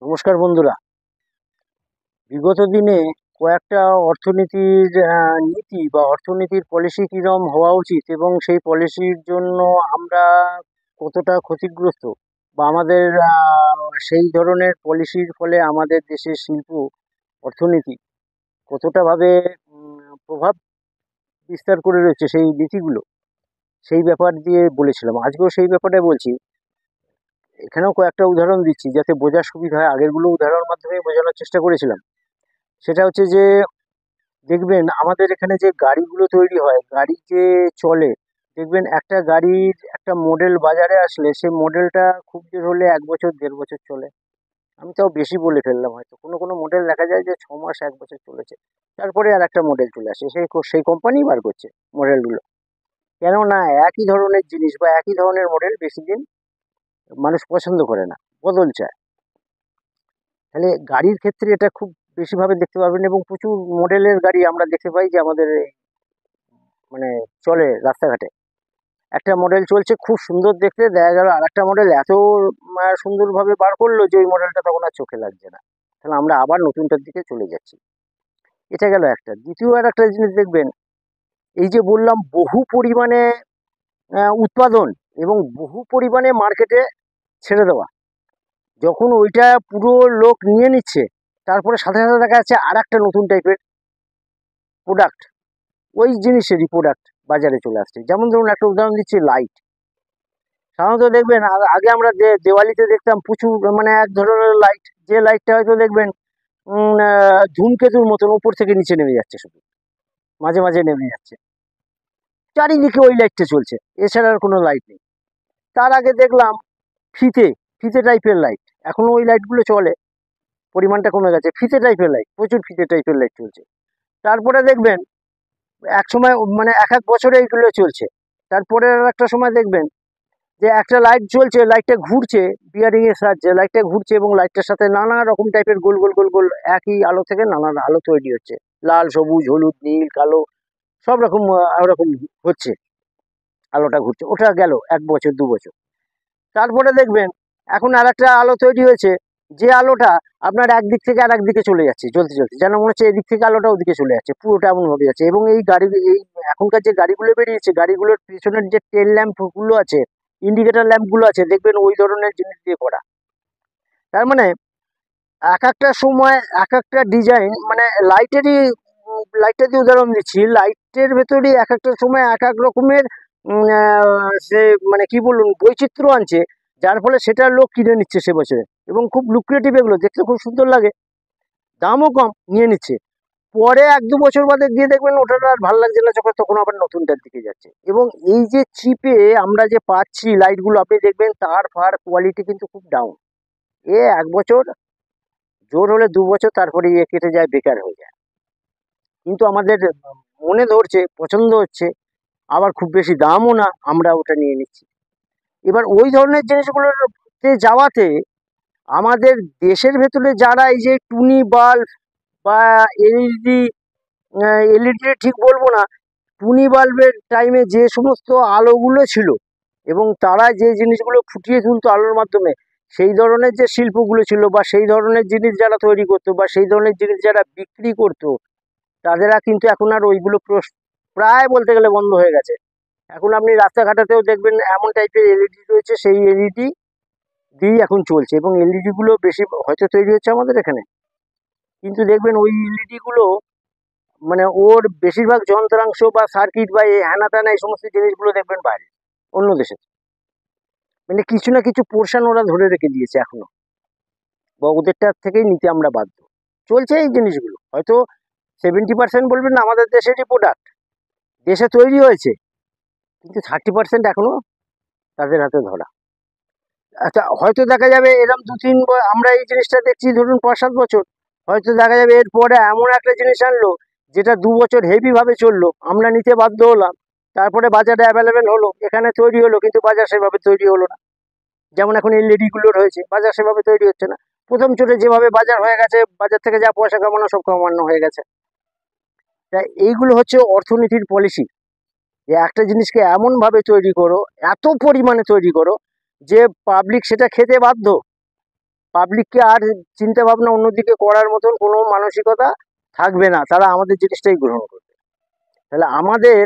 নমস্কার বন্ধুরা। বিগত দিনে কয়েকটা অর্থনীতির নীতি বা অর্থনীতির পলিসি কিরম হওয়া উচিত এবং সেই পলিসির জন্য আমরা কতটা ক্ষতিগ্রস্ত বা আমাদের সেই ধরনের পলিসির ফলে আমাদের দেশের শিল্প অর্থনীতি কতটা ভাবে প্রভাব বিস্তার করে রয়েছে সেই নীতিগুলো, সেই ব্যাপার দিয়ে বলেছিলাম। আজকেও সেই ব্যাপারে বলছি। এখানেও কয়েকটা উদাহরণ দিচ্ছি যাতে বোঝার সুবিধা হয়। আগেরগুলো উদাহরণের মাধ্যমে বোঝানোর চেষ্টা করেছিলাম। সেটা হচ্ছে যে দেখবেন আমাদের এখানে যে গাড়িগুলো তৈরি হয়, গাড়ি যে চলে, দেখবেন একটা গাড়ির একটা মডেল বাজারে আসলে সে মডেলটা খুব জোর হলে 1 বছর 1.5 বছর চলে। আমি তাও বেশি বলে ফেললাম, হয়তো কোনো কোনো মডেল দেখা যায় যে 6 মাস 1 বছর চলেছে, তারপরে আর একটা মডেল চলে আসে, সেই কোম্পানি বার করছে মডেলগুলো। কেননা একই ধরনের জিনিস বা একই ধরনের মডেল বেশি দিন মানুষ পছন্দ করে না, বদল চায়। তাহলে গাড়ির ক্ষেত্রে এটা খুব বেশিভাবে দেখতে পাবেন এবং প্রচুর মডেলের গাড়ি আমরা দেখতে পাই যে আমাদের মানে চলে রাস্তাঘাটে। একটা মডেল চলছে খুব সুন্দর দেখতে, দেখা গেল আর একটা মডেল এত সুন্দরভাবে বার করলো যে ওই মডেলটা তখন আর চোখে লাগছে না। তাহলে আমরা আবার নতুনটার দিকে চলে যাচ্ছি। এটা গেল একটা। দ্বিতীয় আর একটা জিনিস দেখবেন, এই যে বললাম বহু পরিমাণে উৎপাদন এবং বহু পরিমাণে মার্কেটে ছেড়ে দেওয়া, যখন ওইটা পুরো লোক নিয়ে নিচ্ছে, তারপরে সাথে সাথে দেখা যাচ্ছে আর একটা নতুন টাইপের প্রোডাক্ট, ওই জিনিসেরই প্রোডাক্ট বাজারে চলে আসছে। যেমন ধরুন একটা উদাহরণ দিচ্ছি, লাইট। সাধারণত দেখবেন আগে আমরা দেওয়ালিতে দেখতাম প্রচুর মানে এক ধরনের লাইট, যে লাইটটা হয়তো দেখবেন ধূমকেতুর মতন উপর থেকে নিচে নেমে যাচ্ছে, শুধু মাঝে মাঝে নেমে যাচ্ছে, চারিদিকে ওই লাইটটা চলছে, এছাড়া আর কোনো লাইট নেই। তার আগে দেখলাম ফিতে ফিতে টাইপের লাইট, এখনো ওই লাইটগুলো চলে, পরিমাণটা কমে গেছে। ফিতে টাইপের লাইট, প্রচুর ফিতে টাইপের লাইট চলছে। তারপরে দেখবেন এক সময় মানে এক এক বছরে এইগুলো চলছে। তারপরে আর একটা সময় দেখবেন যে একটা লাইট জ্বলছে, লাইটটা ঘুরছে, বিয়ারিং এর সাহায্যে লাইটটা ঘুরছে এবং লাইটটার সাথে নানা রকম টাইপের গোল গোল গোল গোল একই আলো থেকে নানা আলো তৈরি হচ্ছে, লাল সবুজ হলুদ নীল কালো সব রকম ওরকম হচ্ছে, আলোটা ঘুরছে। ওটা গেল 1 বছর 2 বছর। তারপরে দেখবেন এখন আর একটা আলো তৈরি হয়েছে, যে আলোটা আপনার একদিক থেকে আর একদিকে চলে যাচ্ছে, চলতে চলতে যেন মনে হচ্ছে এদিক থেকে আলোটা ওদিকে চলে যাচ্ছে, পুরোটা এমন ভাবে যাচ্ছে। এবং এই গাড়ি, এই এখনকার যে গাড়িগুলো বেরিয়েছে, গাড়িগুলোর পিছনের যে টেল ল্যাম্প গুলো আছে, ইন্ডিকেটর ল্যাম্প গুলো আছে, দেখবেন ওই ধরনের জিনিস দিয়ে করা। তার মানে এক একটা সময় এক একটা ডিজাইন, মানে লাইটেরই, লাইটটা দিয়ে উদাহরণ দিচ্ছি, লাইটের ভেতরেই এক একটা সময় এক এক রকমের সে মানে কি বলুন বৈচিত্র্য আনছে, যার ফলে সেটা লোক কিনে নিচ্ছে সে বছরে। এবং খুব লুক্রেটিভ, এগুলো দেখতে খুব সুন্দর লাগে, দামও কম, নিয়ে নিচ্ছে। পরে 1-2 বছর বাদে গিয়ে দেখবেন ওটা আর ভালো লাগছে না যখন, তখন আবার নতুনটার দিকে যাচ্ছে। এবং এই যে চিপে আমরা যে পাচ্ছি লাইটগুলো, আপনি দেখবেন তার ফার কোয়ালিটি কিন্তু খুব ডাউন। 1 বছর, জোর হলে 2 বছর, তারপরে কেটে যায়, বেকার হয়ে যায়। কিন্তু আমাদের মনে ধরছে, পছন্দ হচ্ছে, আবার খুব বেশি দামও না, আমরা ওটা নিয়ে নিচ্ছি। এবার ওই ধরনের জিনিসগুলোতে যাওয়াতে আমাদের দেশের ভেতরে যারা এই যে টুনি বাল্ব বা এলইডি, এলইডি ঠিক বলবো না, টুনি বাল্বের টাইমে যে সমস্ত আলোগুলো ছিল এবং তারা যে জিনিসগুলো ফুটিয়ে তুলতো আলোর মাধ্যমে, সেই ধরনের যে শিল্পগুলো ছিল বা সেই ধরনের জিনিস যারা তৈরি করতো বা সেই ধরনের জিনিস যারা বিক্রি করতো, তাদেরা কিন্তু এখন আর ওইগুলো প্রায় বলতে গেলে বন্ধ হয়ে গেছে। এখন আপনি রাস্তাঘাটাতেও দেখবেন এমন টাইপের এলইডি রয়েছে, সেই এলইডি দিয়েই এখন চলছে। এবং এলইডি গুলো বেশি হয়তো তৈরি হচ্ছে আমাদের এখানে, কিন্তু দেখবেন ওই এলইডি গুলো মানে ওর বেশিরভাগ যন্ত্রাংশ বা সার্কিট বা এই হ্যানা ত্যানা এই সমস্ত জিনিসগুলো দেখবেন বাইরে, অন্য দেশে। মানে কিছু না কিছু পোর্শন ওরা ধরে রেখে দিয়েছে এখনো, বা ওদেরটা থেকেই নিতে আমরা বাধ্য। চলছে এই জিনিসগুলো, হয়তো 70% বলবেন না আমাদের দেশেরই প্রোডাক্ট, দেশে তৈরি হয়েছে, কিন্তু 30% এখনো তাদের হাতে ধরা। আচ্ছা, হয়তো দেখা যাবে এরকম 2-3 আমরা এই জিনিসটা দেখছি ধরুন 5-7 বছর, হয়তো দেখা যাবে এরপরে এমন একটা জিনিস আনলো যেটা 2 বছর হেভি ভাবে চললো, আমরা নিতে বাধ্য হলাম, তারপরে বাজারে অ্যাভেলেবেল হলো, এখানে তৈরি হলো, কিন্তু বাজার সেভাবে তৈরি হলো না। যেমন এখন এলইডি গুলোর হয়েছে, বাজার সেভাবে তৈরি হচ্ছে না। প্রথম চোটে যেভাবে বাজার হয়ে গেছে, বাজার থেকে যা পয়সা কামানো সব কামানো হয়ে গেছে। তাই এইগুলো হচ্ছে অর্থনীতির পলিসি, যে একটা জিনিসকে এমন ভাবে তৈরি করো, এত পরিমাণে তৈরি করো যে পাবলিক সেটা খেতে বাধ্য। পাবলিককে আর চিন্তা ভাবনা অন্যদিকে করার মতন কোনো মানসিকতা থাকবে না, তারা আমাদের জিনিসটাই গ্রহণ করবে। তাহলে আমাদের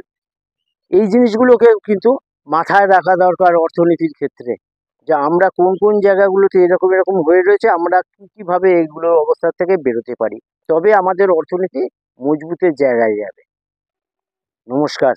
এই জিনিসগুলোকে কিন্তু মাথায় রাখা দরকার অর্থনীতির ক্ষেত্রে, যে আমরা কোন কোন জায়গাগুলোতে এরকম এরকম হয়ে রয়েছে, আমরা কীভাবে এইগুলো অবস্থার থেকে বেরোতে পারি, তবে আমাদের অর্থনীতি মজবুতের জায়গায় যাবে। নমস্কার।